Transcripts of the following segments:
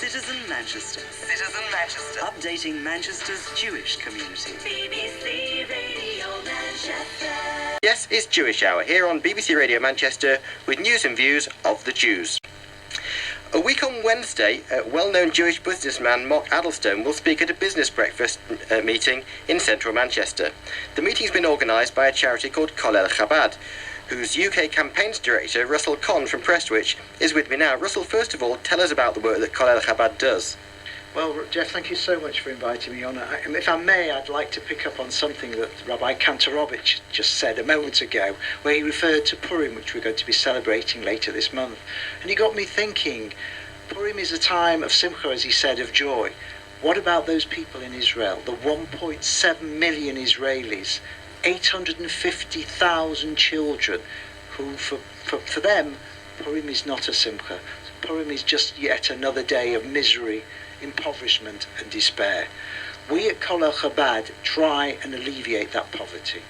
Citizen Manchester. Citizen Manchester. Updating Manchester's Jewish community. BBC Radio Manchester. Yes, it's Jewish Hour here on BBC Radio Manchester with news and views of the Jews. A week on Wednesday, well-known Jewish businessman Mark Adelstone will speak at a business breakfast meeting in central Manchester. The meeting's been organised by a charity called Kollel Chabad, whose UK campaigns director, Russell Conn from Prestwich, is with me now. Russell, first of all, tell us about the work that Kollel Chabad does. Well, Jeff, thank you so much for inviting me on. If I may, I'd like to pick up on something that Rabbi Kantorovich just said a moment ago, where he referred to Purim, which we're going to be celebrating later this month. And he got me thinking, Purim is a time of simcha, as he said, of joy. What about those people in Israel, the 1.7 million Israelis, 850,000 children, who for them, Purim is not a simcha. Purim is just yet another day of misery, impoverishment and despair. We at Kollel Chabad try and alleviate that poverty.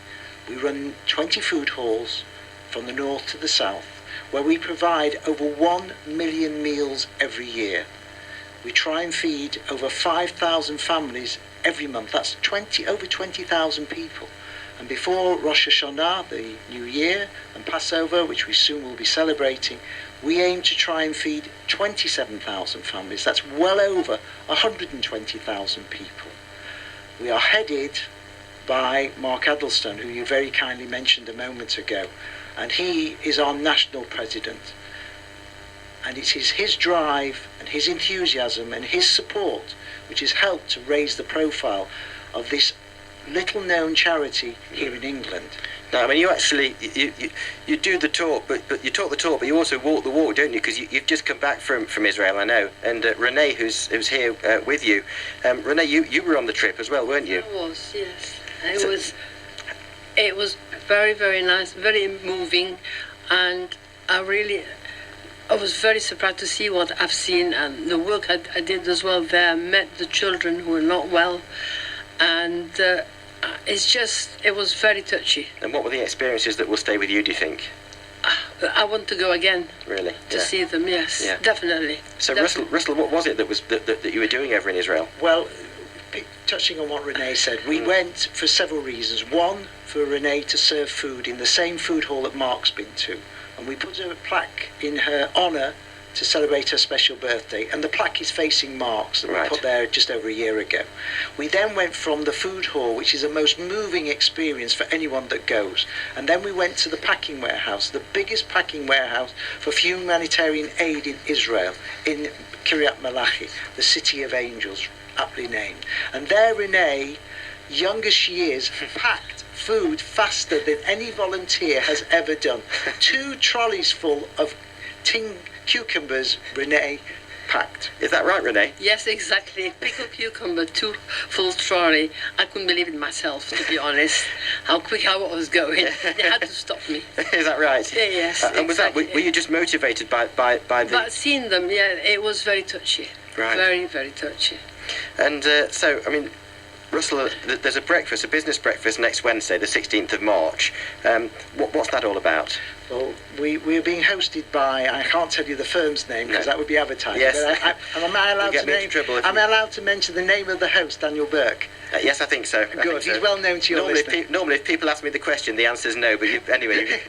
We run 20 food halls from the north to the south, where we provide over 1 million meals every year. We try and feed over 5,000 families every month. That's over 20,000 people. And before Rosh Hashanah, the New Year, and Passover, which we soon will be celebrating, we aim to try and feed 27,000 families. That's well over 120,000 people. We are headed by Mark Adelstone, who you very kindly mentioned a moment ago, and he is our national president. And it is his drive and his enthusiasm and his support which has helped to raise the profile of this little-known charity here in England. Now, I mean, you actually you do the talk, but you talk the talk, but you also walk the walk, don't you? Because you've just come back from Israel, I know. And Renee, who's here with you, Renee, you were on the trip as well, weren't you? I was, yes. It was very, very nice, very moving, and I was very surprised to see what I've seen and the work I did as well there. I met the children who were not well, and it was very touchy. And what were the experiences that will stay with you, do you think? I want to go again. Really? To see them, yes, yeah. Definitely. So Russell, what was it that you were doing over in Israel? Well, touching on what Renee said, we went for several reasons. One, for Renee to serve food in the same food hall that Mark's been to. And we put a plaque in her honour to celebrate her special birthday, and the plaque is facing Mark's that we put there just over a year ago. We then went from the food hall, which is a most moving experience for anyone that goes, and then we went to the packing warehouse, the biggest packing warehouse for humanitarian aid in Israel, in Kiryat Malachi, the City of Angels, aptly named. And there Renee, young as she is, packed food faster than any volunteer has ever done. 2 trolleys full of tin cucumbers Renee packed. Is that right, Renee? Yes, exactly. Pickled cucumber, 2 full trolley. I couldn't believe it myself, to be honest, how quick I was going. They had to stop me. Is that right? Yeah, yes. And was exactly. were you just motivated by the... But seeing them, yeah, it was very touchy. Right. Very, very touchy. And so, I mean, Russell, there's a business breakfast next Wednesday, the 16th of March. What's that all about? Well, we're being hosted by, I can't tell you the firm's name because that would be advertising. Yes. But am I allowed to mention the name of the host, Daniel Burke? Yes, I think so. Good, he's well known to your listeners. Normally, if people ask me the question, the answer is no, but anyway.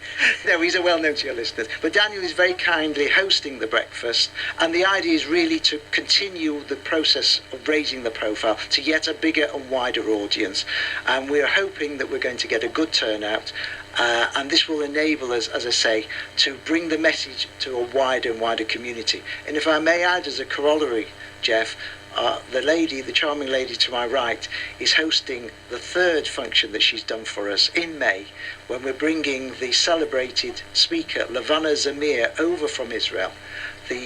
No, he's well known to your listeners. But Daniel is very kindly hosting the breakfast, and the idea is really to continue the process of raising the profile to yet a bigger and wider audience. And we're hoping that we're going to get a good turnout. And this will enable us, as I say, to bring the message to a wider and wider community. And if I may add as a corollary, Jeff, the charming lady to my right, is hosting the 3rd function that she's done for us in May, when we're bringing the celebrated speaker, Levana Zamir, over from Israel.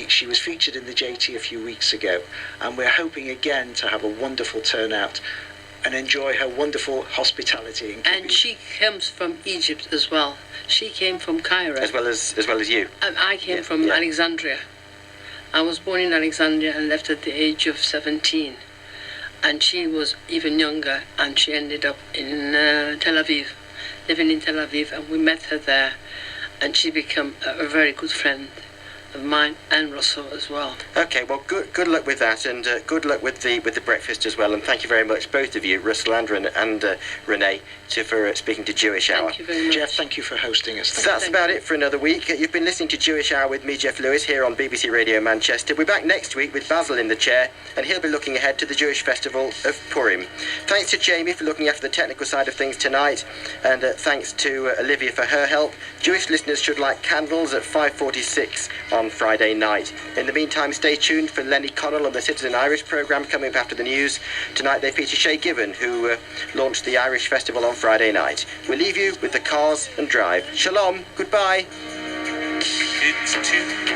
She was featured in the JT a few weeks ago, and we're hoping again to have a wonderful turnout and enjoy her wonderful hospitality. And she comes from Egypt as well. She came from Cairo. As well as you. And I came from Alexandria. I was born in Alexandria and left at the age of 17. And she was even younger, and she ended up in Tel Aviv, living in Tel Aviv, and we met her there. And she became a very good friend. of mine and Russell as well. Okay, well, good luck with that, and good luck with the breakfast as well. And thank you very much, both of you, Russell and Renee, for speaking to Jewish Hour. Thank you very much. Jeff, thank you for hosting us. So that's about it for another week. You've been listening to Jewish Hour with me, Jeff Lewis, here on BBC Radio Manchester. We're back next week with Basil in the chair, and he'll be looking ahead to the Jewish festival of Purim. Thanks to Jamie for looking after the technical side of things tonight, and thanks to Olivia for her help. Jewish listeners should light candles at 5:46 on Friday night. In the meantime, stay tuned for Lenny Connell on the Citizen Irish programme coming up after the news. Tonight they feature Shay Given, who launched the Irish Festival on Friday night. We'll leave you with the Cars and Drive. Shalom, goodbye. It's too